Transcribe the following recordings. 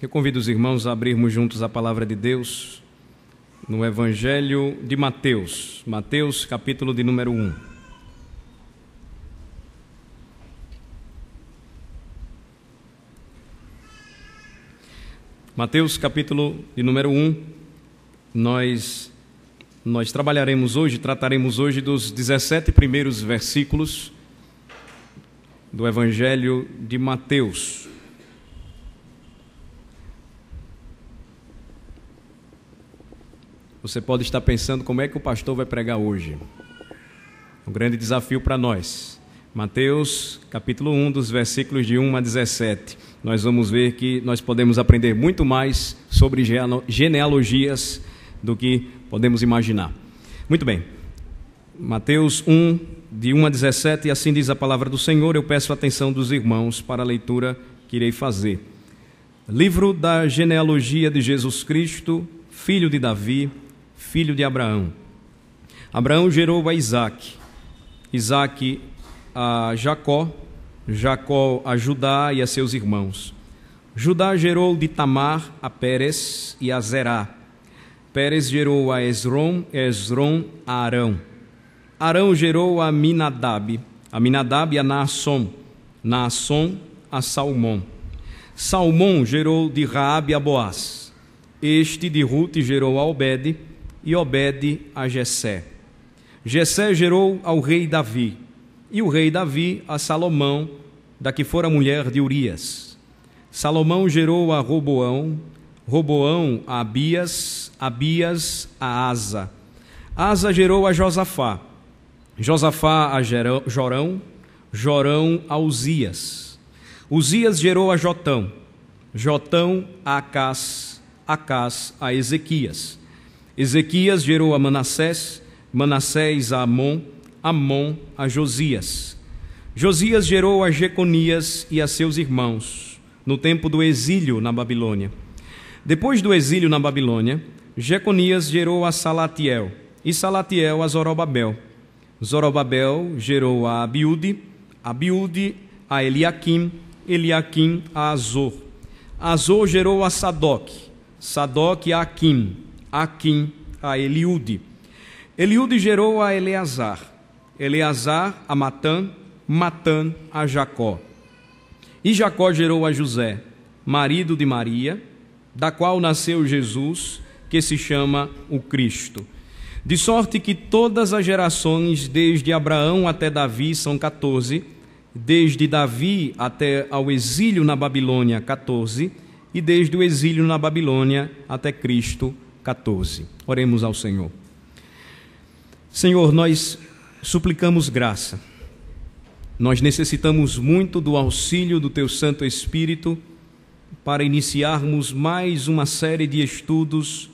Eu convido os irmãos a abrirmos juntos a palavra de Deus no Evangelho de Mateus, Mateus capítulo de número 1. Mateus capítulo de número 1, nós trataremos hoje dos 17 primeiros versículos do Evangelho de Mateus. Você pode estar pensando como é que o pastor vai pregar hoje. Um grande desafio para nós. Mateus, capítulo 1, dos versículos de 1 a 17. Nós vamos ver que nós podemos aprender muito mais sobre genealogias do que podemos imaginar. Muito bem. Mateus 1, de 1 a 17, e assim diz a palavra do Senhor. Eu peço a atenção dos irmãos para a leitura que irei fazer. Livro da genealogia de Jesus Cristo, filho de Davi, filho de Abraão. Abraão gerou a Isaque, Isaque a Jacó, Jacó a Judá e a seus irmãos. Judá gerou de Tamar a Pérez e a Zerá. Pérez gerou a Esrom, Esrom a Arão. Arão gerou a Aminadab e a Naasson, Naasson a Salmom. Salmom gerou de Raabe a Boaz. Este de Rute gerou a Obed, e Obed a Jessé. Jessé gerou ao rei Davi, e o rei Davi a Salomão, da que fora mulher de Urias. Salomão gerou a Roboão, Roboão a Abias, Abias a Asa. Asa gerou a Josafá, Josafá a Jorão, Jorão a Uzias. Uzias gerou a Jotão, Jotão a Acás, Acás a Ezequias. Ezequias gerou a Manassés, Manassés a Amon, Amon a Josias. Josias gerou a Jeconias e a seus irmãos, no tempo do exílio na Babilônia. Depois do exílio na Babilônia, Jeconias gerou a Salatiel, e Salatiel a Zorobabel. Zorobabel gerou a Abiúde, Abiúde a Eliaquim, Eliaquim a Azor. Azor gerou a Sadoc, Sadoc a Aquim, Aquim a Eliúde. Eliúde gerou a Eleazar, Eleazar a Matã, Matã a Jacó. E Jacó gerou a José, marido de Maria, da qual nasceu Jesus, que se chama o Cristo. De sorte que todas as gerações, desde Abraão até Davi, são 14, desde Davi até ao exílio na Babilônia, 14, e desde o exílio na Babilônia até Cristo, 14. Oremos ao Senhor. Senhor, nós suplicamos graça. Nós necessitamos muito do auxílio do Teu Santo Espírito para iniciarmos mais uma série de estudos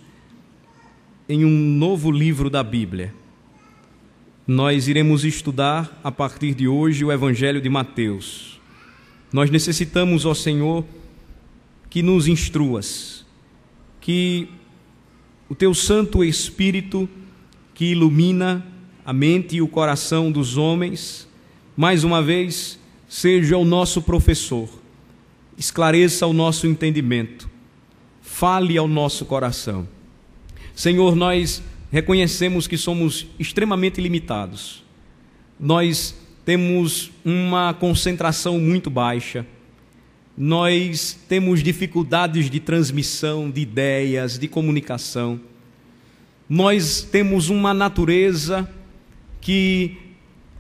em um novo livro da Bíblia. Nós iremos estudar a partir de hoje o Evangelho de Mateus. Nós necessitamos, ó Senhor, que nos instruas, que o Teu Santo Espírito, que ilumina a mente e o coração dos homens, mais uma vez, seja o nosso professor, esclareça o nosso entendimento, fale ao nosso coração. Senhor, nós reconhecemos que somos extremamente limitados. Nós temos uma concentração muito baixa. Nós temos dificuldades de transmissão de ideias, de comunicação. Nós temos uma natureza que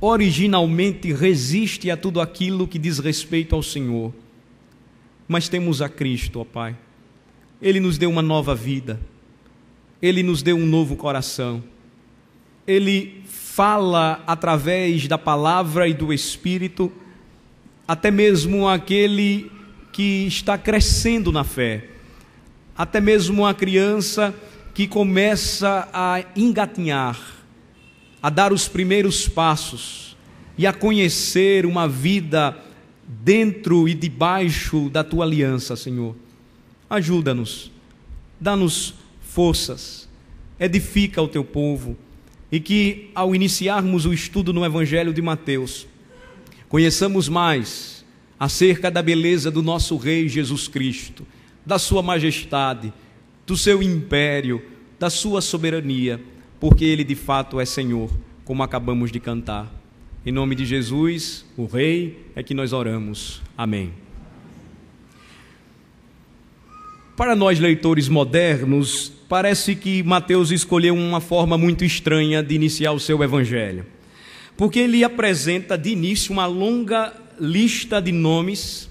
originalmente resiste a tudo aquilo que diz respeito ao Senhor. Mas temos a Cristo, ó Pai. Ele nos deu uma nova vida. Ele nos deu um novo coração. Ele fala através da palavra e do Espírito, até mesmo aquele que está crescendo na fé, até mesmo a criança que começa a engatinhar, a dar os primeiros passos e a conhecer uma vida dentro e debaixo da Tua aliança, Senhor. Ajuda-nos, dá-nos forças, edifica o Teu povo, e que ao iniciarmos o estudo no Evangelho de Mateus, conheçamos mais acerca da beleza do nosso Rei Jesus Cristo, da sua majestade, do seu império, da sua soberania, porque Ele de fato é Senhor, como acabamos de cantar. Em nome de Jesus, o Rei, é que nós oramos. Amém. Para nós, leitores modernos, parece que Mateus escolheu uma forma muito estranha de iniciar o seu evangelho, porque ele apresenta de início uma longa lista de nomes,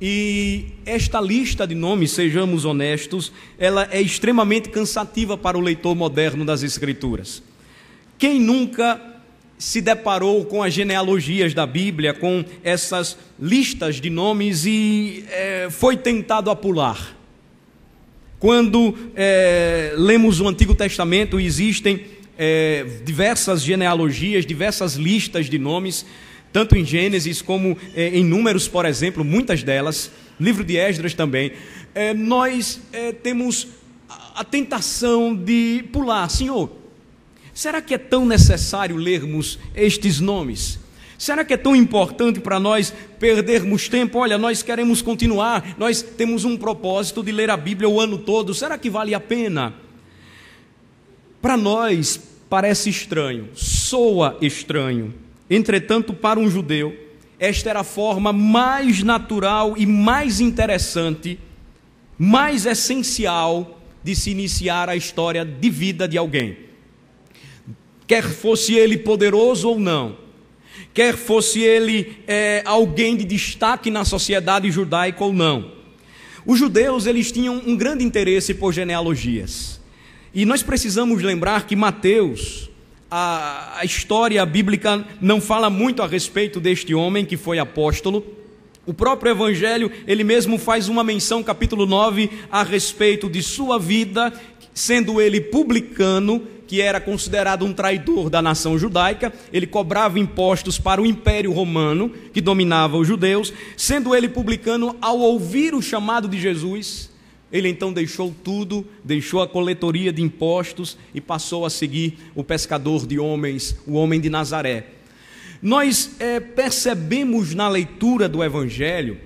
e esta lista de nomes, sejamos honestos, ela é extremamente cansativa para o leitor moderno das Escrituras. Quem nunca se deparou com as genealogias da Bíblia, com essas listas de nomes e foi tentado a pular? Quando lemos o Antigo Testamento, existem diversas genealogias, diversas listas de nomes, tanto em Gênesis como em Números, por exemplo, muitas delas, livro de Esdras também. Nós temos a tentação de pular. Senhor, será que é tão necessário lermos estes nomes? Será que é tão importante para nós perdermos tempo? Olha, nós queremos continuar, nós temos um propósito de ler a Bíblia o ano todo, será que vale a pena? Para nós parece estranho, soa estranho. Entretanto, para um judeu, esta era a forma mais natural e mais interessante, mais essencial de se iniciar a história de vida de alguém. Quer fosse ele poderoso ou não, quer fosse ele alguém de destaque na sociedade judaica ou não. Os judeus, eles tinham um grande interesse por genealogias. E nós precisamos lembrar que Mateus, a história bíblica não fala muito a respeito deste homem que foi apóstolo. O próprio Evangelho, ele mesmo faz uma menção, capítulo 9, a respeito de sua vida, sendo ele publicano, que era considerado um traidor da nação judaica. Ele cobrava impostos para o Império Romano, que dominava os judeus. Sendo ele publicano, ao ouvir o chamado de Jesus, ele então deixou tudo, deixou a coletoria de impostos e passou a seguir o pescador de homens, o homem de Nazaré. Nós percebemos na leitura do Evangelho,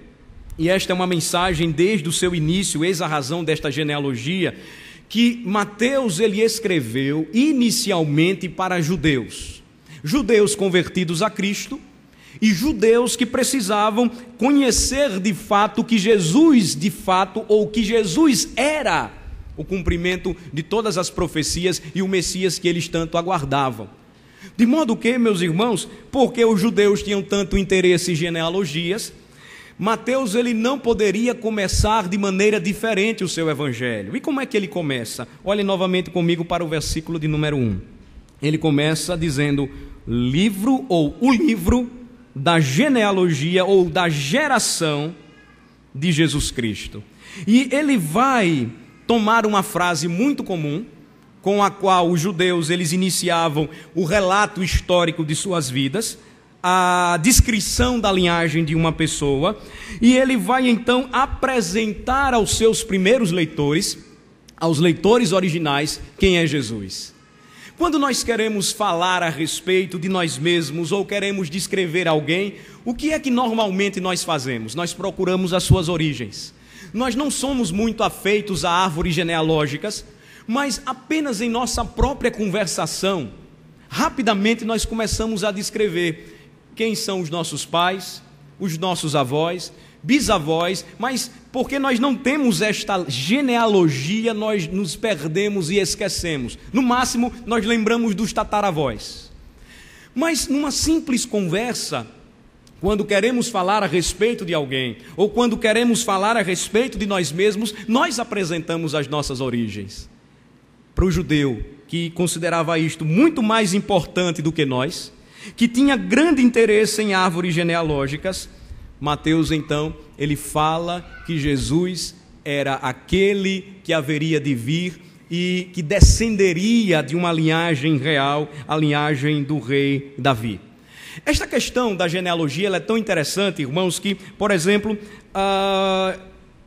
e esta é uma mensagem desde o seu início, eis a razão desta genealogia, que Mateus ele escreveu inicialmente para judeus, judeus convertidos a Cristo e judeus que precisavam conhecer de fato que Jesus de fato, ou que Jesus era o cumprimento de todas as profecias e o Messias que eles tanto aguardavam. De modo que, meus irmãos, porque os judeus tinham tanto interesse em genealogias, Mateus ele não poderia começar de maneira diferente o seu evangelho. E como é que ele começa? Olhem novamente comigo para o versículo de número 1. Ele começa dizendo, livro ou o livro da genealogia ou da geração de Jesus Cristo. E ele vai tomar uma frase muito comum, com a qual os judeus eles iniciavam o relato histórico de suas vidas, a descrição da linhagem de uma pessoa, e ele vai então apresentar aos seus primeiros leitores, aos leitores originais, quem é Jesus. Quando nós queremos falar a respeito de nós mesmos ou queremos descrever alguém, o que é que normalmente nós fazemos? Nós procuramos as suas origens. Nós não somos muito afeitos a árvores genealógicas, mas apenas em nossa própria conversação, rapidamente nós começamos a descrever quem são os nossos pais, os nossos avós, bisavós, mas porque nós não temos esta genealogia, nós nos perdemos e esquecemos. No máximo, nós lembramos dos tataravós. Mas numa simples conversa, quando queremos falar a respeito de alguém, ou quando queremos falar a respeito de nós mesmos, nós apresentamos as nossas origens. Para o judeu, que considerava isto muito mais importante do que nós, que tinha grande interesse em árvores genealógicas, Mateus então, ele fala que Jesus era aquele que haveria de vir e que descenderia de uma linhagem real, a linhagem do rei Davi. Esta questão da genealogia ela é tão interessante, irmãos, que, por exemplo,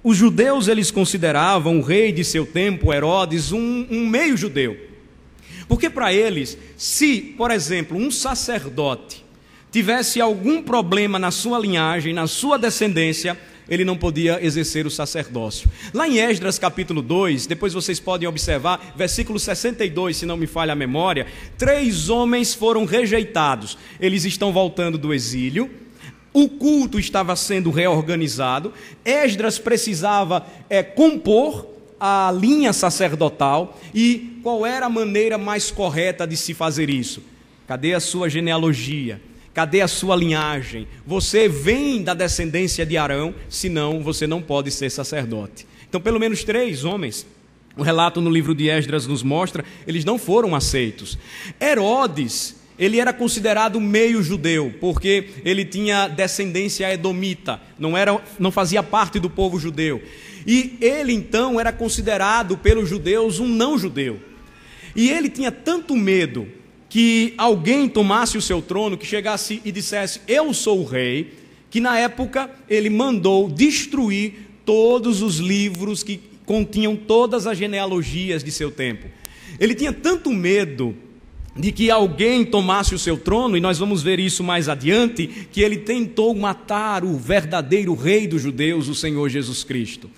os judeus eles consideravam o rei de seu tempo, Herodes, um meio judeu. Porque para eles, se, por exemplo, um sacerdote tivesse algum problema na sua linhagem, na sua descendência, ele não podia exercer o sacerdócio. Lá em Esdras capítulo 2, depois vocês podem observar, versículo 62, se não me falha a memória, 3 homens foram rejeitados. Eles estão voltando do exílio, o culto estava sendo reorganizado, Esdras precisava compor a linha sacerdotal. E qual era a maneira mais correta de se fazer isso? Cadê a sua genealogia? Cadê a sua linhagem? Você vem da descendência de Arão, senão você não pode ser sacerdote. Então, pelo menos 3 homens, o relato no livro de Esdras nos mostra, eles não foram aceitos. Herodes, ele era considerado meio judeu, porque ele tinha descendência edomita, não fazia parte do povo judeu. E ele então era considerado pelos judeus um não judeu. E ele tinha tanto medo que alguém tomasse o seu trono, que chegasse e dissesse, eu sou o rei, que na época ele mandou destruir todos os livros que continham todas as genealogias de seu tempo. Ele tinha tanto medo de que alguém tomasse o seu trono, e nós vamos ver isso mais adiante, que ele tentou matar o verdadeiro rei dos judeus, o Senhor Jesus Cristo.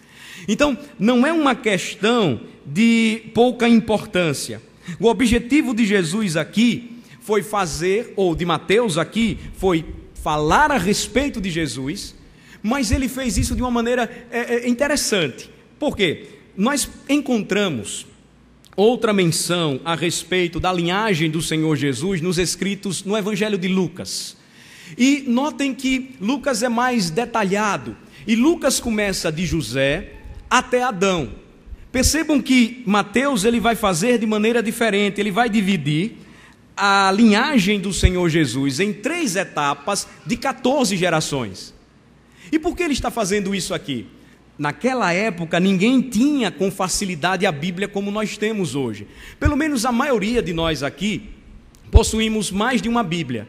Então, não é uma questão de pouca importância. O objetivo de Jesus aqui foi fazer, ou de Mateus aqui, foi falar a respeito de Jesus, mas ele fez isso de uma maneira interessante. Por quê? Nós encontramos outra menção a respeito da linhagem do Senhor Jesus nos escritos no Evangelho de Lucas. E notem que Lucas é mais detalhado, e Lucas começa de José até Adão. Percebam que Mateus ele vai fazer de maneira diferente, ele vai dividir a linhagem do Senhor Jesus em 3 etapas de 14 gerações. E por que ele está fazendo isso aqui? Naquela época ninguém tinha com facilidade a Bíblia como nós temos hoje. Pelo menos a maioria de nós aqui possuímos mais de uma Bíblia.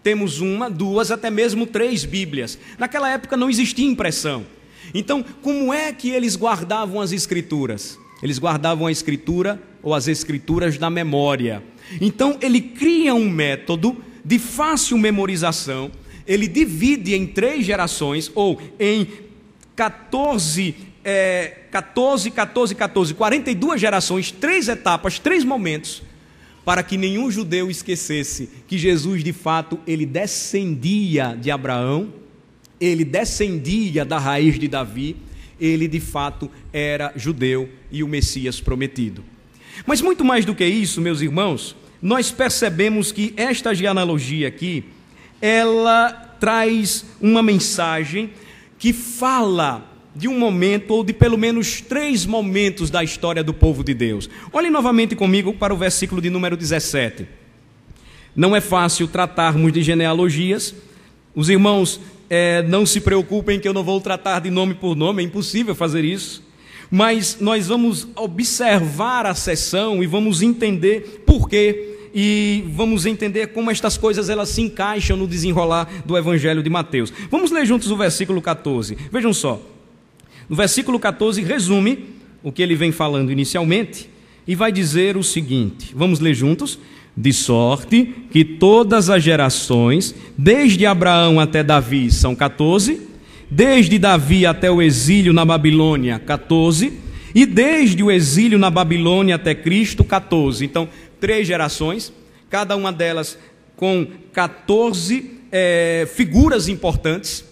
Temos 1, 2, até mesmo 3 Bíblias. Naquela época não existia impressão. Então, como é que eles guardavam as escrituras? Eles guardavam a escritura ou as escrituras na memória. Então, ele cria um método de fácil memorização, ele divide em 3 gerações, ou em 42 gerações, 3 etapas, 3 momentos, para que nenhum judeu esquecesse que Jesus, de fato, ele descendia de Abraão, ele descendia da raiz de Davi, ele de fato era judeu e o Messias prometido. Mas muito mais do que isso, meus irmãos, nós percebemos que esta genealogia aqui, ela traz uma mensagem que fala de um momento, ou de pelo menos 3 momentos da história do povo de Deus. Olhem novamente comigo para o versículo de número 17. Não é fácil tratarmos de genealogias. Os irmãos não se preocupem que eu não vou tratar de nome por nome, é impossível fazer isso. Mas nós vamos observar a sessão e vamos entender por quê. E vamos entender como estas coisas elas se encaixam no desenrolar do Evangelho de Mateus. Vamos ler juntos o versículo 14. Vejam só. No versículo 14 resume o que ele vem falando inicialmente e vai dizer o seguinte. Vamos ler juntos? De sorte que todas as gerações, desde Abraão até Davi, são 14, desde Davi até o exílio na Babilônia, 14, e desde o exílio na Babilônia até Cristo, 14. Então, 3 gerações, cada uma delas com 14 figuras importantes,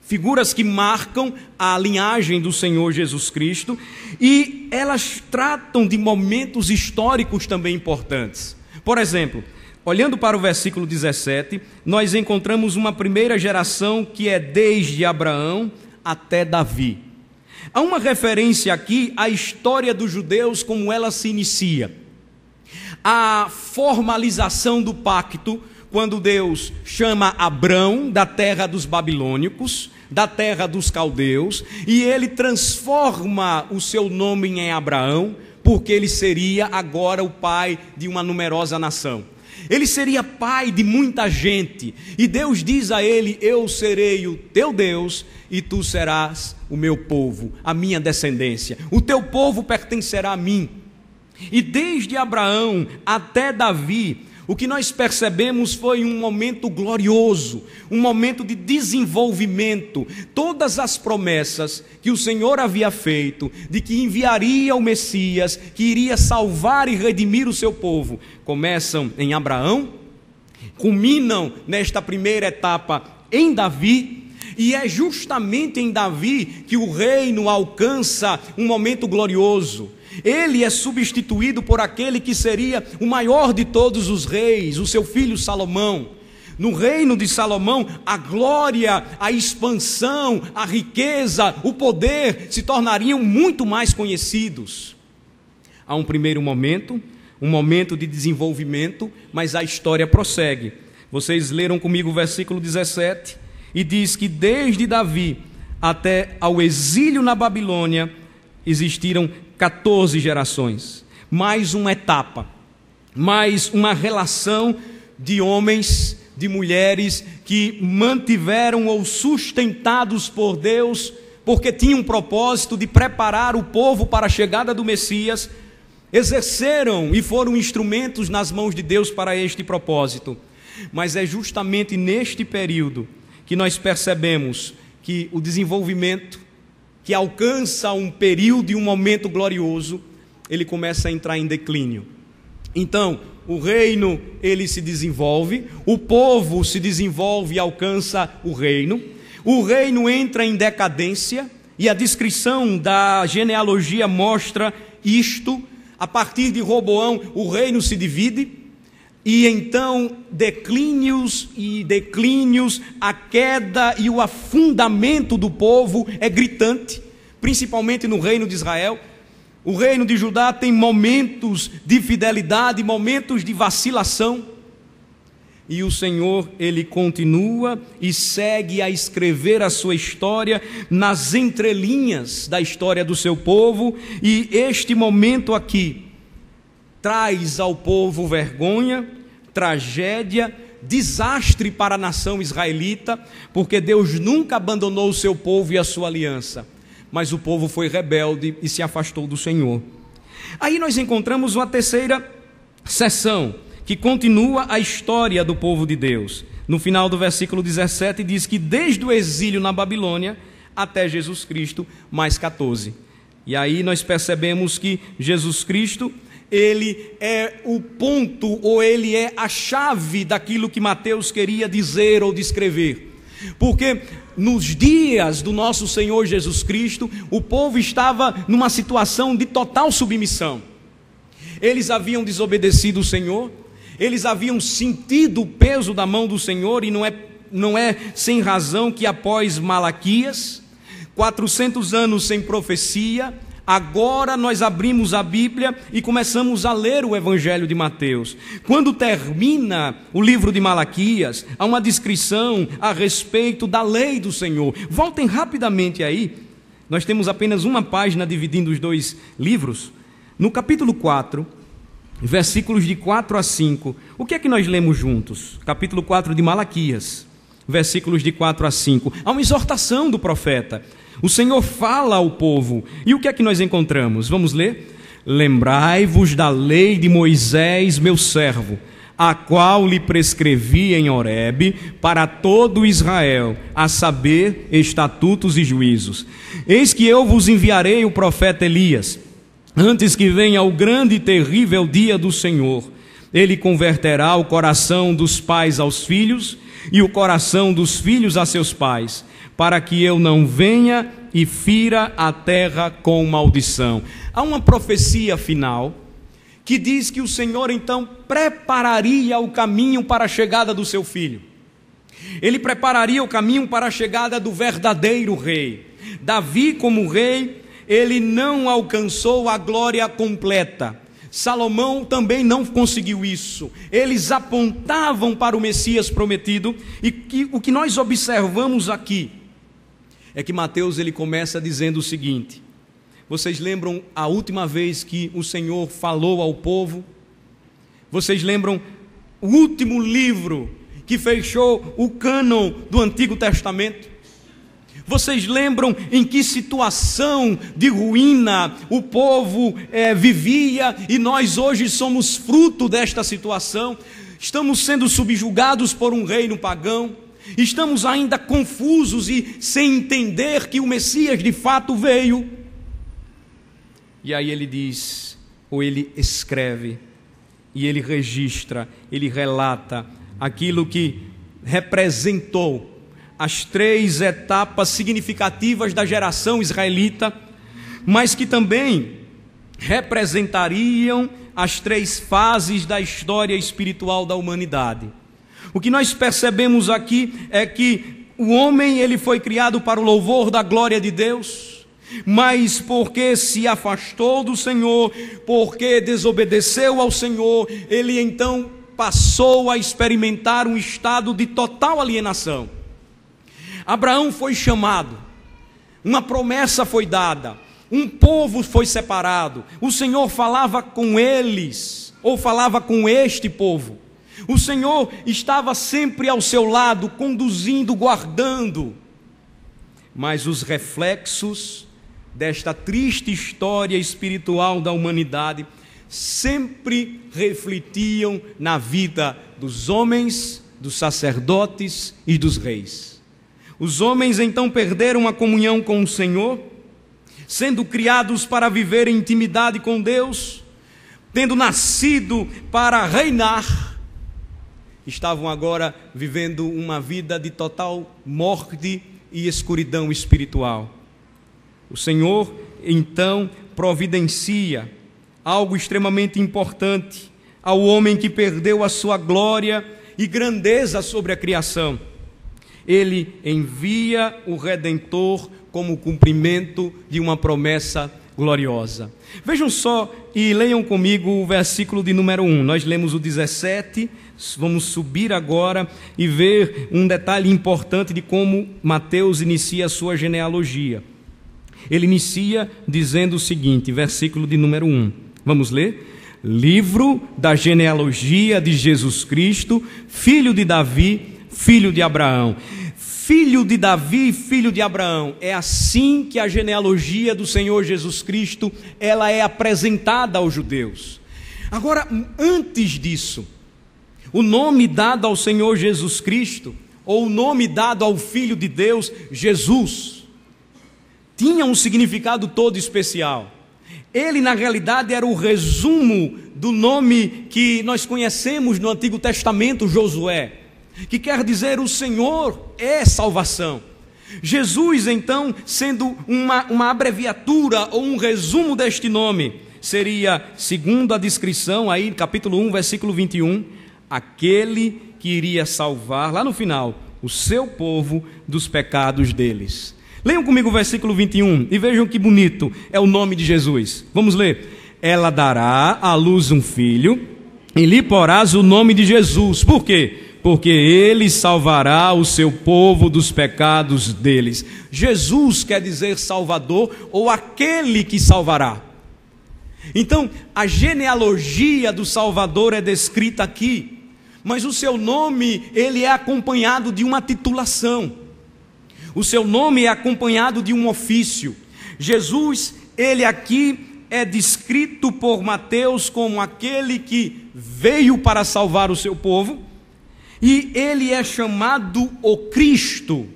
figuras que marcam a linhagem do Senhor Jesus Cristo, e elas tratam de momentos históricos também importantes. Por exemplo, olhando para o versículo 17, nós encontramos uma primeira geração que é desde Abraão até Davi. Há uma referência aqui à história dos judeus, como ela se inicia. A formalização do pacto, quando Deus chama Abrão da terra dos babilônicos, da terra dos caldeus, e ele transforma o seu nome em Abraão, porque ele seria agora o pai de uma numerosa nação. Ele seria pai de muita gente, e Deus diz a ele: eu serei o teu Deus, e tu serás o meu povo, a minha descendência, o teu povo pertencerá a mim. E desde Abraão até Davi, o que nós percebemos foi um momento glorioso, um momento de desenvolvimento. Todas as promessas que o Senhor havia feito, de que enviaria o Messias, que iria salvar e redimir o seu povo, começam em Abraão, culminam nesta primeira etapa em Davi, e é justamente em Davi que o reino alcança um momento glorioso. Ele é substituído por aquele que seria o maior de todos os reis, o seu filho Salomão. No reino de Salomão, a glória, a expansão, a riqueza, o poder se tornariam muito mais conhecidos. Há um primeiro momento, um momento de desenvolvimento, mas a história prossegue. Vocês leram comigo o versículo 17, e diz que desde Davi até ao exílio na Babilônia, existiram 14 gerações, mais uma etapa, mais uma relação de homens, de mulheres que mantiveram ou sustentados por Deus, porque tinham um propósito de preparar o povo para a chegada do Messias, exerceram e foram instrumentos nas mãos de Deus para este propósito. Mas é justamente neste período que nós percebemos que o desenvolvimento, que alcança um período e um momento glorioso, ele começa a entrar em declínio. Então, o reino, ele se desenvolve, o povo se desenvolve e alcança o reino entra em decadência, e a descrição da genealogia mostra isto. A partir de Roboão, o reino se divide, e então declínios, a queda e o afundamento do povo é gritante, principalmente no reino de Israel. O reino de Judá tem momentos de fidelidade, momentos de vacilação, e o Senhor, ele continua e segue a escrever a sua história nas entrelinhas da história do seu povo, e este momento aqui traz ao povo vergonha, tragédia, desastre para a nação israelita, porque Deus nunca abandonou o seu povo e a sua aliança, mas o povo foi rebelde e se afastou do Senhor. Aí nós encontramos uma terceira seção, que continua a história do povo de Deus. No final do versículo 17 diz que desde o exílio na Babilônia até Jesus Cristo, mais 14. E aí nós percebemos que Jesus Cristo, ele é o ponto, ou ele é a chave daquilo que Mateus queria dizer ou descrever. Porque nos dias do nosso Senhor Jesus Cristo, o povo estava numa situação de total submissão. Eles haviam desobedecido o Senhor, eles haviam sentido o peso da mão do Senhor, e não é sem razão que após Malaquias, 400 anos sem profecia, agora nós abrimos a Bíblia e começamos a ler o Evangelho de Mateus. Quando termina o livro de Malaquias, há uma descrição a respeito da lei do Senhor. Voltem rapidamente aí, nós temos apenas uma página dividindo os dois livros. No capítulo 4, versículos de 4 a 5, o que é que nós lemos juntos? Capítulo 4 de Malaquias, versículos de 4 a 5, há uma exortação do profeta. O Senhor fala ao povo, e o que é que nós encontramos? Vamos ler? Lembrai-vos da lei de Moisés, meu servo, a qual lhe prescrevi em Horebe para todo Israel, a saber, estatutos e juízos. Eis que eu vos enviarei o profeta Elias, antes que venha o grande e terrível dia do Senhor. Ele converterá o coração dos pais aos filhos, e o coração dos filhos a seus pais, para que eu não venha e fira a terra com maldição. Há uma profecia final que diz que o Senhor então prepararia o caminho para a chegada do seu filho. Ele prepararia o caminho para a chegada do verdadeiro rei. Davi, como rei, ele não alcançou a glória completa. Salomão também não conseguiu isso. Eles apontavam para o Messias prometido, e o que nós observamos aqui é que Mateus ele começa dizendo o seguinte: vocês lembram a última vez que o Senhor falou ao povo? Vocês lembram o último livro que fechou o cânon do Antigo Testamento? Vocês lembram em que situação de ruína o povo vivia, e nós hoje somos fruto desta situação? estamos sendo subjugados por um reino pagão, estamos ainda confusos e sem entender que o Messias de fato veio. E aí ele diz, ou ele escreve, e ele registra, ele relata aquilo que representou as 3 etapas significativas da geração israelita, mas que também representariam as 3 fases da história espiritual da humanidade. O que nós percebemos aqui é que o homem ele foi criado para o louvor da glória de Deus, mas porque se afastou do Senhor, porque desobedeceu ao Senhor, ele então passou a experimentar um estado de total alienação. Abraão foi chamado, uma promessa foi dada, um povo foi separado, o Senhor falava com eles, ou falava com este povo. O Senhor estava sempre ao seu lado, conduzindo, guardando. Mas os reflexos desta triste história espiritual da humanidade sempre refletiam na vida dos homens, dos sacerdotes e dos reis. Os homens então perderam a comunhão com o Senhor, sendo criados para viver em intimidade com Deus, tendo nascido para reinar, estavam agora vivendo uma vida de total morte e escuridão espiritual. O Senhor então providencia algo extremamente importante ao homem que perdeu a sua glória e grandeza sobre a criação. Ele envia o Redentor como cumprimento de uma promessa gloriosa. Vejam só e leiam comigo o versículo de número 1. Nós lemos o 17, vamos subir agora e ver um detalhe importante de como Mateus inicia a sua genealogia. Ele inicia dizendo o seguinte, versículo de número 1. Vamos ler? Livro da genealogia de Jesus Cristo, filho de Davi, filho de Abraão. Filho de Davi, filho de Abraão. É assim que a genealogia do Senhor Jesus Cristo, ela é apresentada aos judeus. Agora, antes disso, o nome dado ao Senhor Jesus Cristo, ou o nome dado ao Filho de Deus, Jesus, tinha um significado todo especial. Ele, na realidade, era o resumo do nome que nós conhecemos no Antigo Testamento, Josué, que quer dizer o Senhor é salvação. Jesus, então, sendo uma abreviatura ou um resumo deste nome, seria, segundo a descrição, aí capítulo 1, versículo 21, aquele que iria salvar, lá no final, o seu povo dos pecados deles. Leiam comigo o versículo 21 e vejam que bonito é o nome de Jesus. Vamos ler. Ela dará à luz um filho e lhe porás o nome de Jesus. Por quê? Porque ele salvará o seu povo dos pecados deles. Jesus quer dizer Salvador ou aquele que salvará. Então, a genealogia do Salvador é descrita aqui, mas o seu nome, ele é acompanhado de uma titulação. O seu nome é acompanhado de um ofício. Jesus, ele aqui é descrito por Mateus como aquele que veio para salvar o seu povo, e ele é chamado o Cristo,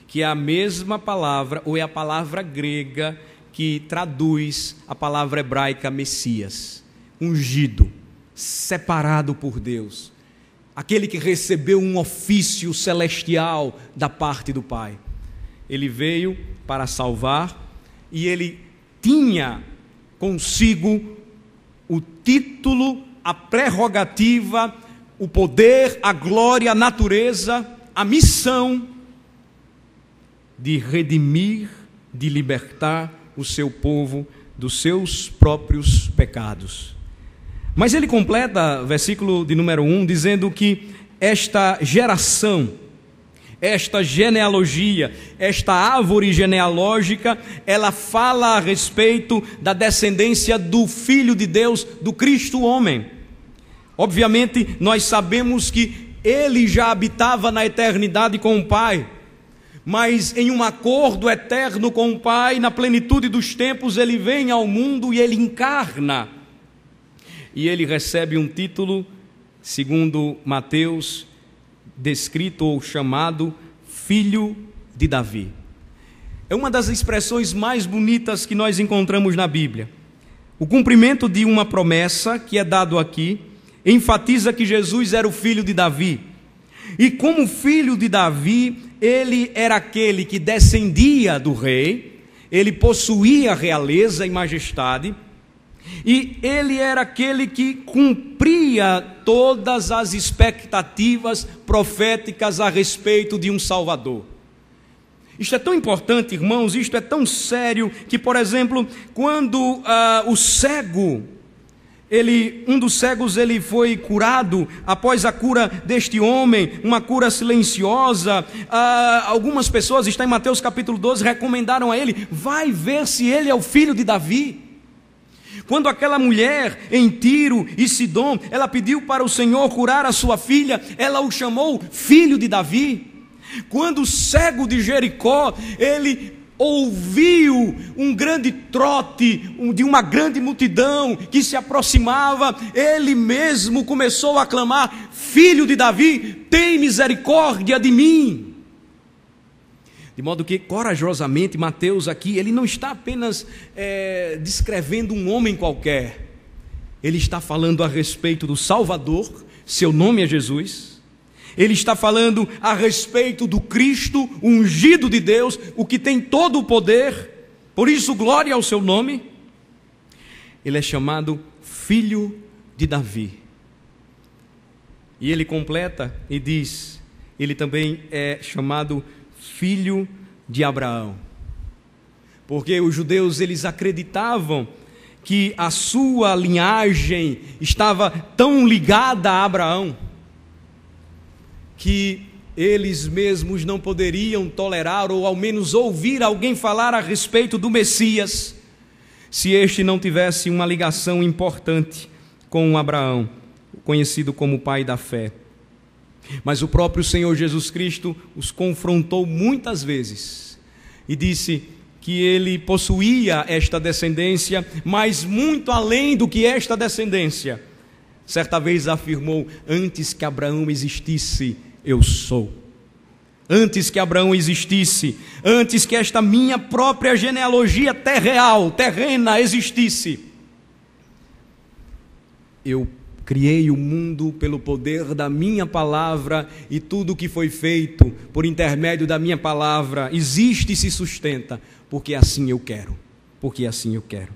que é a mesma palavra, ou é a palavra grega que traduz a palavra hebraica Messias, ungido, separado por Deus, aquele que recebeu um ofício celestial da parte do Pai. Ele veio para salvar e ele tinha consigo o título, a prerrogativa, o poder, a glória, a natureza, a missão de redimir, de libertar o seu povo dos seus próprios pecados. Mas ele completa, versículo de número 1, dizendo que esta geração, esta genealogia, esta árvore genealógica, ela fala a respeito da descendência do Filho de Deus, do Cristo homem. Obviamente, nós sabemos que ele já habitava na eternidade com o Pai, mas em um acordo eterno com o Pai, na plenitude dos tempos, ele vem ao mundo e ele encarna. E ele recebe um título segundo Mateus, descrito ou chamado filho de Davi. É uma das expressões mais bonitas que nós encontramos na Bíblia. O cumprimento de uma promessa que é dado aqui enfatiza que Jesus era o filho de Davi. E como filho de Davi, ele era aquele que descendia do rei, ele possuía realeza e majestade, e ele era aquele que cumpria todas as expectativas proféticas a respeito de um Salvador. Isto é tão importante, irmãos, isto é tão sério, que, por exemplo, quando o cego, um dos cegos ele foi curado, após a cura deste homem, uma cura silenciosa, algumas pessoas, está em Mateus capítulo 12, recomendaram a ele, vai ver se ele é o filho de Davi. Quando aquela mulher em Tiro e Sidom, ela pediu para o Senhor curar a sua filha, ela o chamou filho de Davi. Quando o cego de Jericó, ele ouviu um grande trote de uma grande multidão que se aproximava, ele mesmo começou a clamar, filho de Davi, tem misericórdia de mim. De modo que, corajosamente, Mateus aqui, ele não está apenas descrevendo um homem qualquer, ele está falando a respeito do Salvador, seu nome é Jesus. Ele está falando a respeito do Cristo, ungido de Deus, o que tem todo o poder, por isso glória ao seu nome. Ele é chamado filho de Davi. E ele completa e diz, ele também é chamado filho de Abraão. Porque os judeus, eles acreditavam que a sua linhagem estava tão ligada a Abraão, que eles mesmos não poderiam tolerar, ou ao menos ouvir alguém falar a respeito do Messias, se este não tivesse uma ligação importante com Abraão, conhecido como pai da fé. Mas o próprio Senhor Jesus Cristo os confrontou muitas vezes, e disse que ele possuía esta descendência, mas muito além do que esta descendência. Certa vez afirmou, antes que Abraão existisse, eu sou. Antes que Abraão existisse, antes que esta minha própria genealogia terrena existisse, eu criei o mundo pelo poder da minha palavra, e tudo que foi feito por intermédio da minha palavra existe e se sustenta, porque assim eu quero, porque assim eu quero.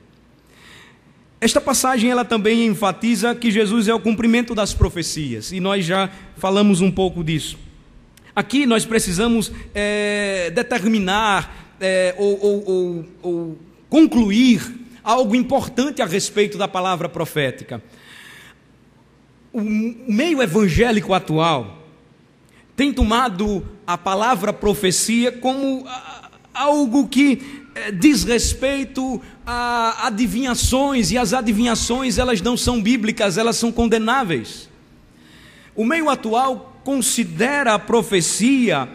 Esta passagem ela também enfatiza que Jesus é o cumprimento das profecias, e nós já falamos um pouco disso. Aqui nós precisamos determinar ou concluir algo importante a respeito da palavra profética. O meio evangélico atual tem tomado a palavra profecia como algo que diz respeito a adivinhações, e as adivinhações elas não são bíblicas, elas são condenáveis. O meio atual considera a profecia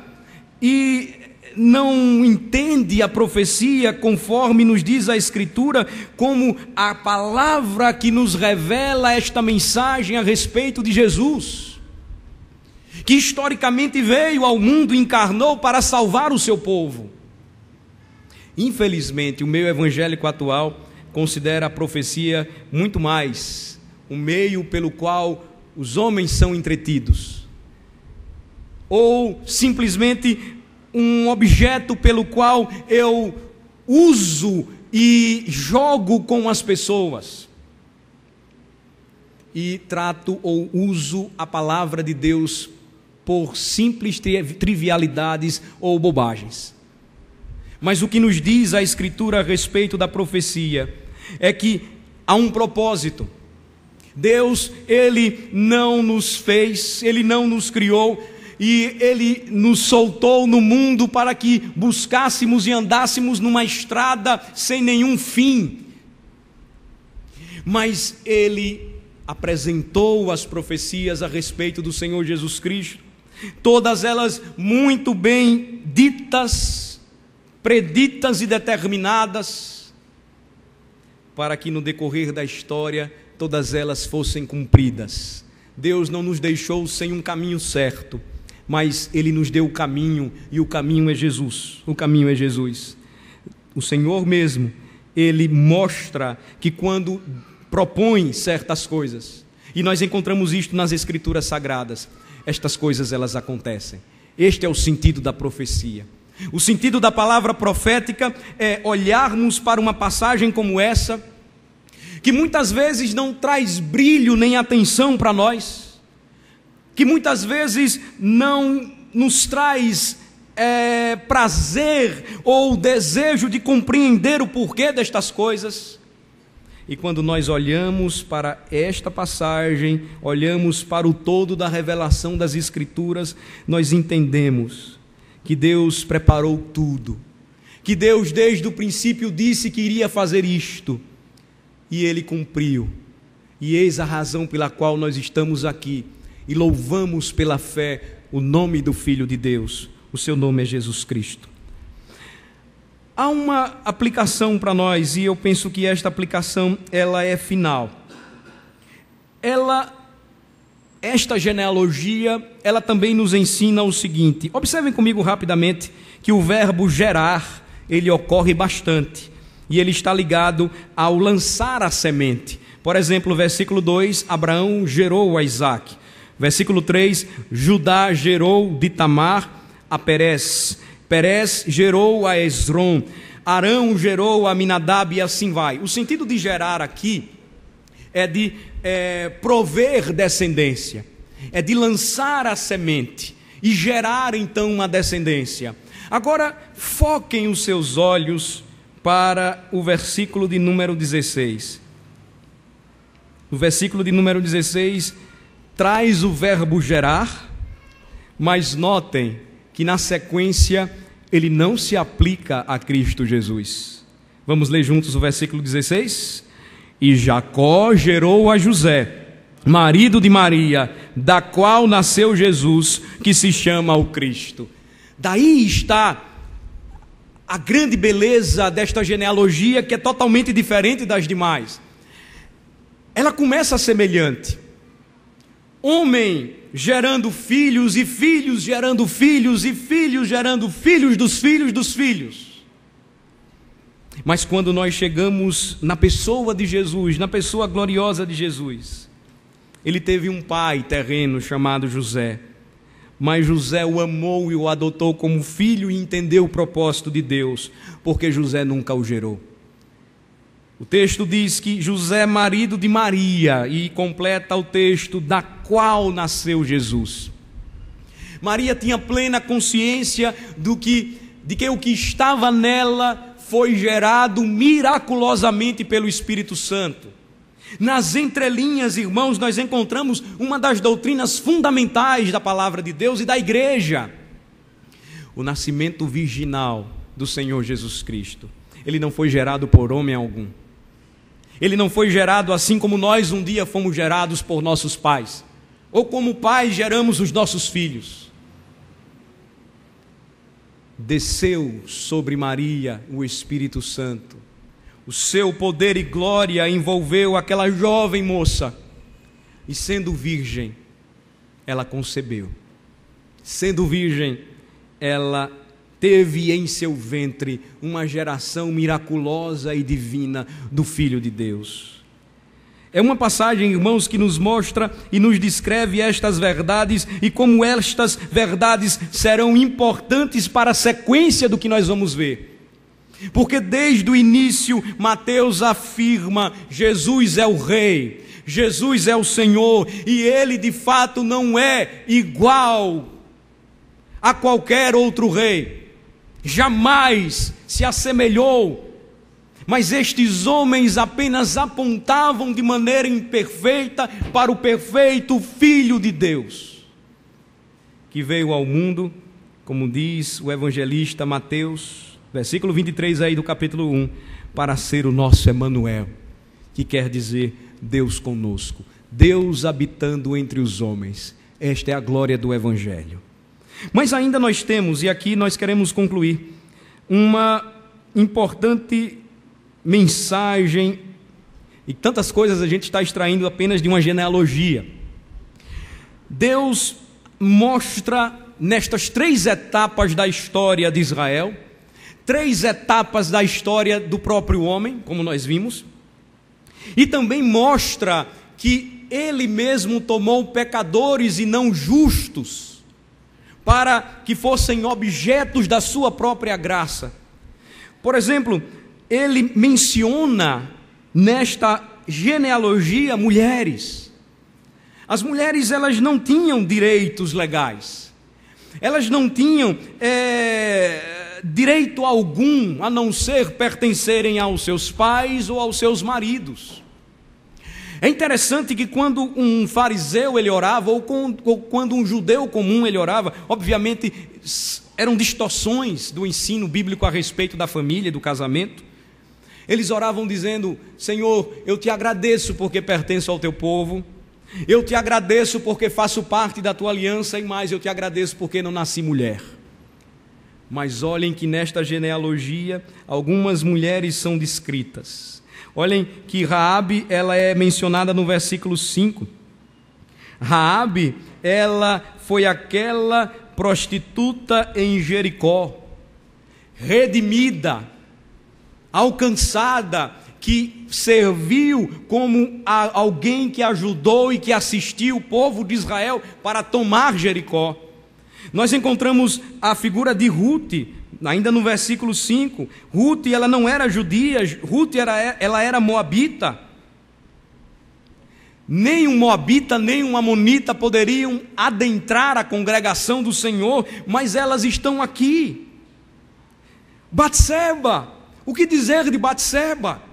e não entende a profecia, conforme nos diz a Escritura, como a palavra que nos revela esta mensagem a respeito de Jesus, que historicamente veio ao mundo e encarnou para salvar o seu povo. Infelizmente, o meio evangélico atual considera a profecia muito mais um meio pelo qual os homens são entretidos, ou simplesmente um objeto pelo qual eu uso e jogo com as pessoas, e trato ou uso a palavra de Deus por simples trivialidades ou bobagens. Mas o que nos diz a Escritura a respeito da profecia é que há um propósito. Deus, Ele não nos fez, Ele não nos criou, e Ele nos soltou no mundo para que buscássemos e andássemos numa estrada sem nenhum fim. Mas Ele apresentou as profecias a respeito do Senhor Jesus Cristo, todas elas muito bem ditas, preditas e determinadas, para que no decorrer da história todas elas fossem cumpridas, Deus não nos deixou sem um caminho certo, mas Ele nos deu o caminho, e o caminho é Jesus. O caminho é Jesus. O Senhor mesmo, Ele mostra que quando propõe certas coisas, e nós encontramos isto nas Escrituras Sagradas, estas coisas elas acontecem. Este é o sentido da profecia. O sentido da palavra profética é olharmos para uma passagem como essa, que muitas vezes não traz brilho nem atenção para nós, que muitas vezes não nos traz prazer ou desejo de compreender o porquê destas coisas. E quando nós olhamos para esta passagem, olhamos para o todo da revelação das Escrituras, nós entendemos que Deus preparou tudo, que Deus desde o princípio disse que iria fazer isto, e Ele cumpriu. E eis a razão pela qual nós estamos aqui, e louvamos pela fé o nome do Filho de Deus. O seu nome é Jesus Cristo. Há uma aplicação para nós, e eu penso que esta aplicação ela é final. Esta genealogia, ela também nos ensina o seguinte. Observem comigo rapidamente que o verbo gerar, ele ocorre bastante, e ele está ligado ao lançar a semente. Por exemplo, versículo 2, Abraão gerou a Isaque. Versículo 3, Judá gerou de Tamar a Perez. Perez gerou a Esrom. Arão gerou a Aminadab, e assim vai. O sentido de gerar aqui é de prover descendência, é de lançar a semente e gerar então uma descendência. Agora, foquem os seus olhos para o versículo de número 16. O versículo de número 16 traz o verbo gerar, mas notem que na sequência ele não se aplica a Cristo Jesus. Vamos ler juntos o versículo 16? E Jacó gerou a José, marido de Maria, da qual nasceu Jesus, que se chama o Cristo. Daí está a grande beleza desta genealogia, que é totalmente diferente das demais. Ela começa semelhante. Homem gerando filhos, e filhos gerando filhos, e filhos gerando filhos dos filhos dos filhos. Mas quando nós chegamos na pessoa de Jesus, na pessoa gloriosa de Jesus, ele teve um pai terreno chamado José, mas José o amou e o adotou como filho e entendeu o propósito de Deus, porque José nunca o gerou. O texto diz que José é marido de Maria, e completa o texto, da qual nasceu Jesus. Maria tinha plena consciência de que o que estava nela foi gerado miraculosamente pelo Espírito Santo. Nas entrelinhas, irmãos, nós encontramos uma das doutrinas fundamentais da palavra de Deus e da igreja: o nascimento virginal do Senhor Jesus Cristo. Ele não foi gerado por homem algum. Ele não foi gerado assim como nós um dia fomos gerados por nossos pais, ou como pais geramos os nossos filhos. Desceu sobre Maria o Espírito Santo. O seu poder e glória envolveu aquela jovem moça, e sendo virgem, ela concebeu. Sendo virgem, ela teve em seu ventre uma geração miraculosa e divina do Filho de Deus. É uma passagem, irmãos, que nos mostra e nos descreve estas verdades, e como estas verdades serão importantes para a sequência do que nós vamos ver. Porque desde o início Mateus afirma: Jesus é o Rei, Jesus é o Senhor, e Ele de fato não é igual a qualquer outro rei, jamais se assemelhou. Mas estes homens apenas apontavam de maneira imperfeita para o perfeito Filho de Deus, que veio ao mundo, como diz o evangelista Mateus, versículo 23 aí do capítulo 1, para ser o nosso Emanuel, que quer dizer Deus conosco, Deus habitando entre os homens. Esta é a glória do Evangelho. Mas ainda nós temos, e aqui nós queremos concluir, uma importante mensagem, e tantas coisas a gente está extraindo apenas de uma genealogia. Deus mostra nestas 3 etapas da história de Israel, 3 etapas da história do próprio homem, como nós vimos, e também mostra que Ele mesmo tomou pecadores e não justos, para que fossem objetos da sua própria graça. Por exemplo, Ele menciona nesta genealogia mulheres. As mulheres, elas não tinham direitos legais, elas não tinham direito algum, a não ser pertencerem aos seus pais ou aos seus maridos. É interessante que quando um fariseu ele orava, ou quando um judeu comum ele orava, obviamente eram distorções do ensino bíblico a respeito da família e do casamento. Eles oravam dizendo: Senhor, eu te agradeço porque pertenço ao teu povo, eu te agradeço porque faço parte da tua aliança, e mais, eu te agradeço porque não nasci mulher. Mas olhem que nesta genealogia algumas mulheres são descritas. Olhem que Raabe, ela é mencionada no versículo 5. Raabe, ela foi aquela prostituta em Jericó, redimida, alcançada, que serviu como alguém que ajudou e que assistiu o povo de Israel para tomar Jericó. Nós encontramos a figura de Ruth, ainda no versículo 5. Ruth, ela não era judia, Ruth ela era moabita. Nem um moabita, nem um amonita poderiam adentrar a congregação do Senhor, mas elas estão aqui. Batseba, o que dizer de Batseba?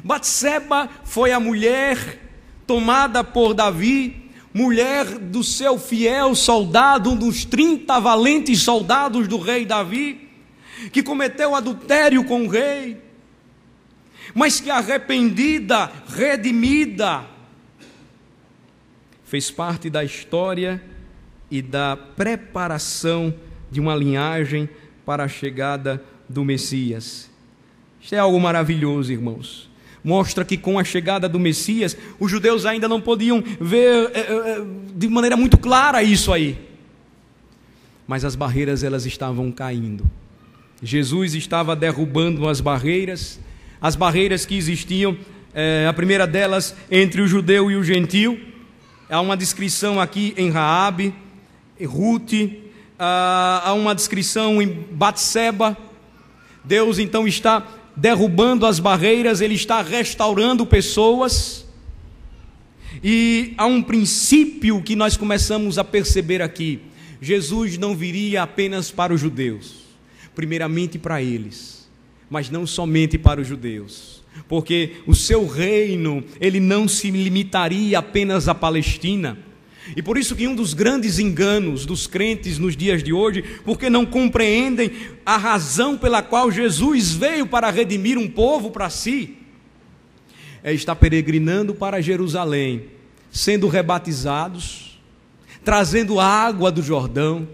Batseba foi a mulher tomada por Davi, mulher do seu fiel soldado, um dos 30 valentes soldados do rei Davi, que cometeu adultério com o rei, mas que arrependida, redimida, fez parte da história e da preparação de uma linhagem para a chegada do Messias. Isto é algo maravilhoso, irmãos. Mostra que com a chegada do Messias, os judeus ainda não podiam ver de maneira muito clara isso aí. Mas as barreiras, elas estavam caindo. Jesus estava derrubando as barreiras que existiam, a primeira delas entre o judeu e o gentil. Há uma descrição aqui em Raabe, em Ruth, há uma descrição em Batseba. Deus então está derrubando as barreiras, Ele está restaurando pessoas. E há um princípio que nós começamos a perceber aqui: Jesus não viria apenas para os judeus, primeiramente para eles, mas não somente para os judeus, porque o seu reino, ele não se limitaria apenas à Palestina. E por isso que um dos grandes enganos dos crentes nos dias de hoje, porque não compreendem a razão pela qual Jesus veio para redimir um povo para si, é estar peregrinando para Jerusalém, sendo rebatizados, trazendo água do Jordão,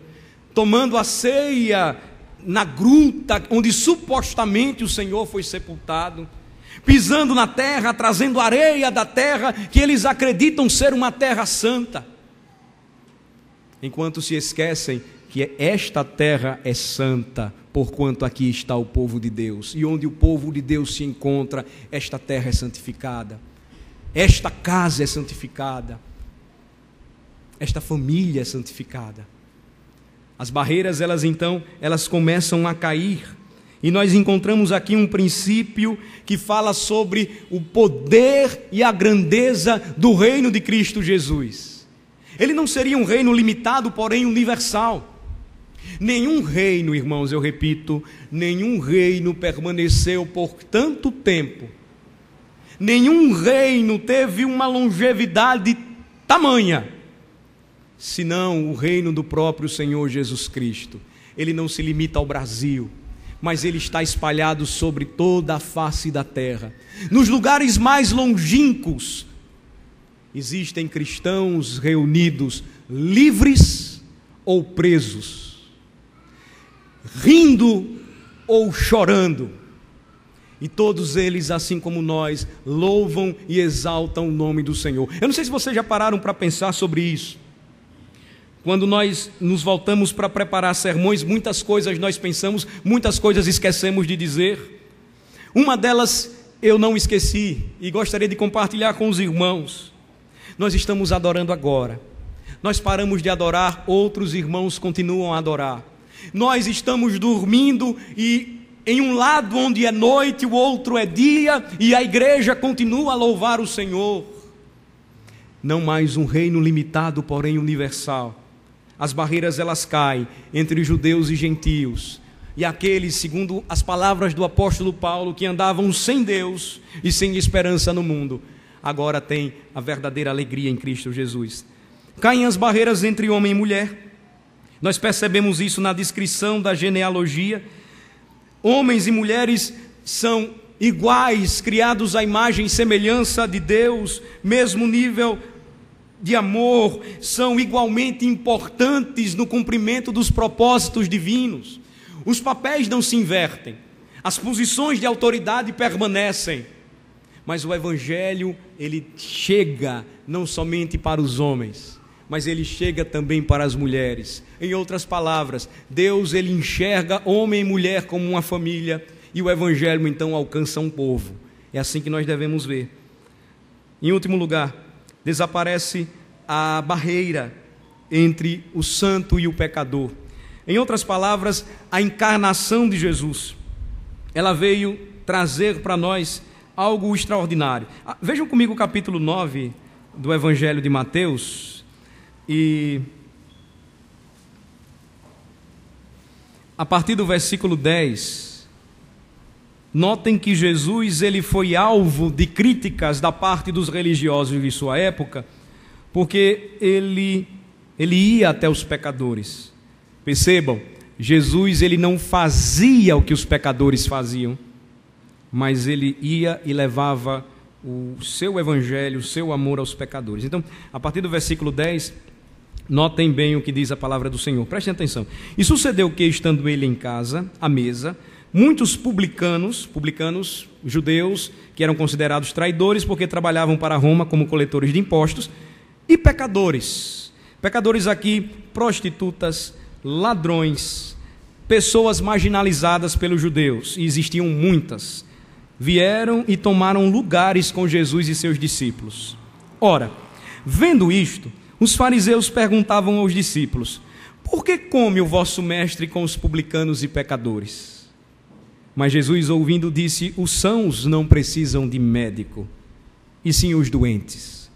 tomando a ceia na gruta onde supostamente o Senhor foi sepultado, pisando na terra, trazendo areia da terra que eles acreditam ser uma terra santa, enquanto se esquecem que esta terra é santa, porquanto aqui está o povo de Deus, e onde o povo de Deus se encontra, esta terra é santificada, esta casa é santificada, esta família é santificada. As barreiras, elas começam a cair, e nós encontramos aqui um princípio que fala sobre o poder e a grandeza do reino de Cristo Jesus. Ele não seria um reino limitado, porém universal. Nenhum reino, irmãos, eu repito, nenhum reino permaneceu por tanto tempo, nenhum reino teve uma longevidade tamanha, senão o reino do próprio Senhor Jesus Cristo. Ele não se limita ao Brasil, mas ele está espalhado sobre toda a face da terra. Nos lugares mais longínquos, existem cristãos reunidos, livres ou presos, rindo ou chorando, e todos eles, assim como nós, louvam e exaltam o nome do Senhor. Eu não sei se vocês já pararam para pensar sobre isso. quando nós nos voltamos para preparar sermões, muitas coisas nós pensamos, muitas coisas esquecemos de dizer. Uma delas eu não esqueci e gostaria de compartilhar com os irmãos. Nós estamos adorando agora. Nós paramos de adorar, outros irmãos continuam a adorar. Nós estamos dormindo e em um lado onde é noite, o outro é dia, e a igreja continua a louvar o Senhor. Não mais um reino limitado, porém universal. As barreiras elas caem entre judeus e gentios. E aqueles, segundo as palavras do apóstolo Paulo, que andavam sem Deus e sem esperança no mundo, agora têm a verdadeira alegria em Cristo Jesus. Caem as barreiras entre homem e mulher. Nós percebemos isso na descrição da genealogia. Homens e mulheres são iguais, criados à imagem e semelhança de Deus, mesmo nível de amor, são igualmente importantes no cumprimento dos propósitos divinos. Os papéis não se invertem, as posições de autoridade permanecem, mas o Evangelho, ele chega não somente para os homens, mas ele chega também para as mulheres. Em outras palavras, Deus ele enxerga homem e mulher como uma família, e o Evangelho então alcança um povo. É assim que nós devemos ver. Em último lugar, desaparece a barreira entre o santo e o pecador. Em outras palavras, a encarnação de Jesus, ela veio trazer para nós algo extraordinário. Vejam comigo o capítulo 9 do Evangelho de Mateus, e a partir do versículo 10, notem que Jesus ele foi alvo de críticas da parte dos religiosos de sua época, porque ele ia até os pecadores. Percebam, Jesus ele não fazia o que os pecadores faziam, mas ele ia e levava o seu evangelho, o seu amor aos pecadores. Então, a partir do versículo 10, notem bem o que diz a palavra do Senhor, prestem atenção. E sucedeu que, estando ele em casa, à mesa, muitos publicanos, judeus, que eram considerados traidores porque trabalhavam para Roma como coletores de impostos, e pecadores aqui, prostitutas, ladrões, pessoas marginalizadas pelos judeus, e existiam muitas, vieram e tomaram lugares com Jesus e seus discípulos. Ora, vendo isto, os fariseus perguntavam aos discípulos: por que come o vosso mestre com os publicanos e pecadores? Mas Jesus, ouvindo, disse: os sãos não precisam de médico, e sim os doentes.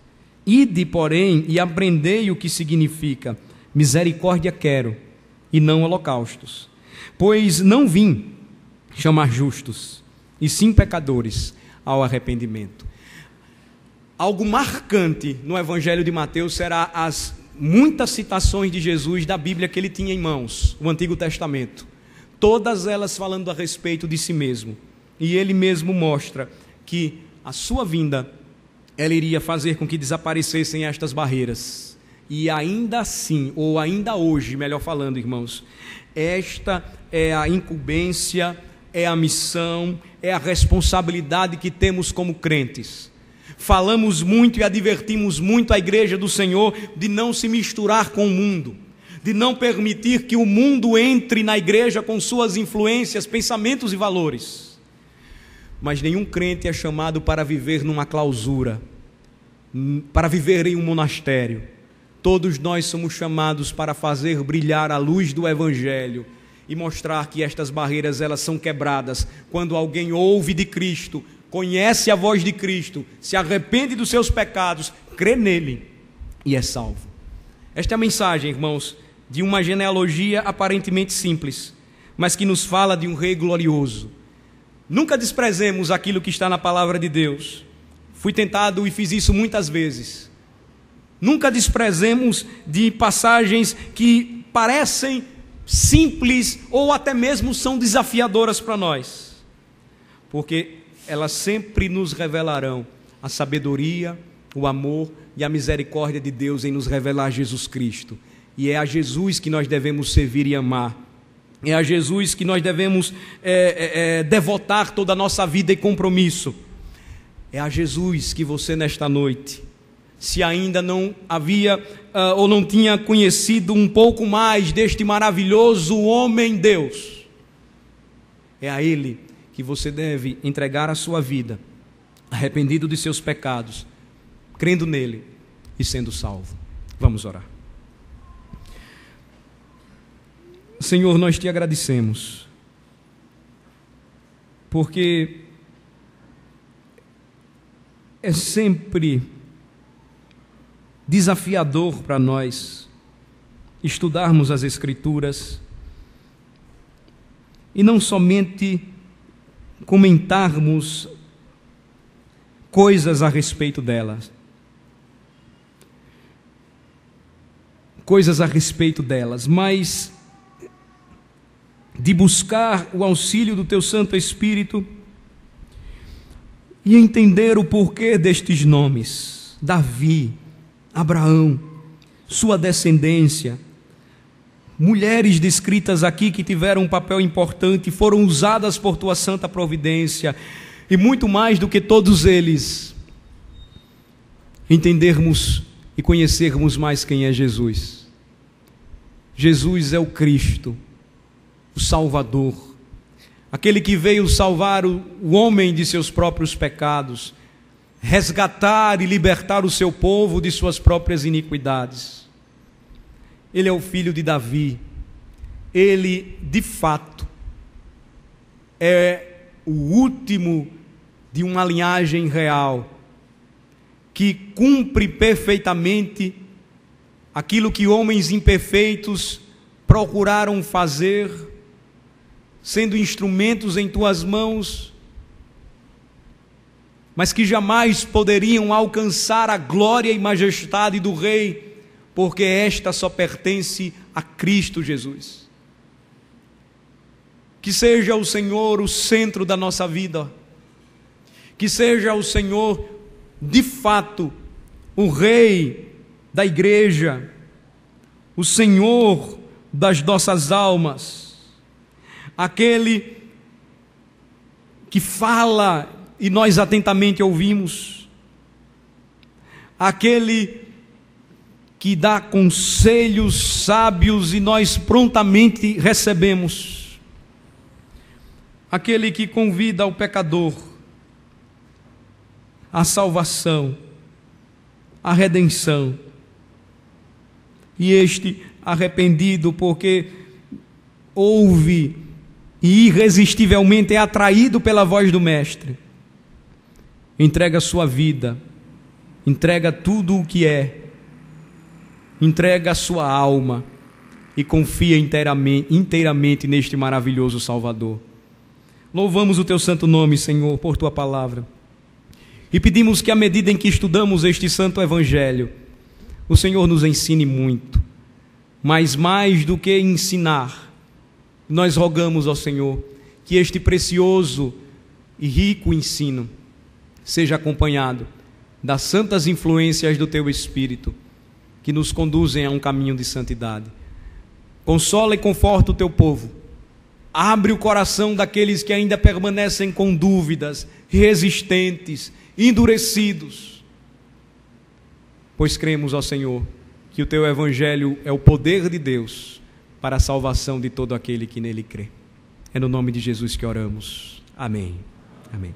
Ide, porém, e aprendei o que significa: misericórdia quero, e não holocaustos. Pois não vim chamar justos, e sim pecadores ao arrependimento. Algo marcante no Evangelho de Mateus será as muitas citações de Jesus da Bíblia que ele tinha em mãos, o Antigo Testamento. Todas elas falando a respeito de si mesmo. E ele mesmo mostra que a sua vinda, ela iria fazer com que desaparecessem estas barreiras. E ainda assim, ou ainda hoje, melhor falando, irmãos, esta é a incumbência, é a missão, é a responsabilidade que temos como crentes. Falamos muito e advertimos muito a igreja do Senhor de não se misturar com o mundo, de não permitir que o mundo entre na igreja com suas influências, pensamentos e valores. Mas nenhum crente é chamado para viver numa clausura, para viver em um monastério. Todos nós somos chamados para fazer brilhar a luz do Evangelho e mostrar que estas barreiras elas são quebradas quando alguém ouve de Cristo, conhece a voz de Cristo, se arrepende dos seus pecados, crê nele e é salvo. Esta é a mensagem, irmãos, de uma genealogia aparentemente simples, mas que nos fala de um rei glorioso. Nunca desprezemos aquilo que está na palavra de Deus. Fui tentado e fiz isso muitas vezes. Nunca desprezemos de passagens que parecem simples ou até mesmo são desafiadoras para nós, porque elas sempre nos revelarão a sabedoria, o amor e a misericórdia de Deus em nos revelar Jesus Cristo. E é a Jesus que nós devemos servir e amar. É a Jesus que nós devemos devotar toda a nossa vida e compromisso. É a Jesus que você nesta noite se ainda não havia ou não tinha conhecido um pouco mais deste maravilhoso homem-Deus, é a Ele que você deve entregar a sua vida, arrependido de seus pecados, crendo nele e sendo salvo. Vamos orar. Senhor, nós te agradecemos, porque é sempre desafiador para nós estudarmos as Escrituras e não somente comentarmos coisas a respeito delas, mas de buscar o auxílio do Teu Santo Espírito e entender o porquê destes nomes: Davi, Abraão, sua descendência, mulheres descritas aqui que tiveram um papel importante, foram usadas por Tua santa providência, e muito mais do que todos eles, entendermos e conhecermos mais quem é Jesus. Jesus é o Cristo, o Salvador, aquele que veio salvar o homem de seus próprios pecados, resgatar e libertar o seu povo de suas próprias iniquidades. Ele é o filho de Davi. Ele, de fato, é o último de uma linhagem real, que cumpre perfeitamente aquilo que homens imperfeitos procuraram fazer, sendo instrumentos em tuas mãos, mas que jamais poderiam alcançar a glória e majestade do Rei, porque esta só pertence a Cristo Jesus. Que seja o Senhor o centro da nossa vida, que seja o Senhor, de fato, o Rei da igreja, o Senhor das nossas almas, aquele que fala e nós atentamente ouvimos, aquele que dá conselhos sábios e nós prontamente recebemos, aquele que convida o pecador à salvação, à redenção, e este arrependido porque ouve e irresistivelmente é atraído pela voz do Mestre, entrega a sua vida, entrega tudo o que é, entrega a sua alma e confia inteiramente neste maravilhoso Salvador. Louvamos o Teu santo nome, Senhor, por Tua palavra, e pedimos que à medida em que estudamos este santo Evangelho, o Senhor nos ensine muito, mas mais do que ensinar, nós rogamos ao Senhor que este precioso e rico ensino seja acompanhado das santas influências do Teu Espírito, que nos conduzem a um caminho de santidade. Consola e conforta o Teu povo. Abre o coração daqueles que ainda permanecem com dúvidas, resistentes, endurecidos. Pois cremos, ó Senhor, que o Teu Evangelho é o poder de Deus para a salvação de todo aquele que nele crê. É no nome de Jesus que oramos. Amém. Amém.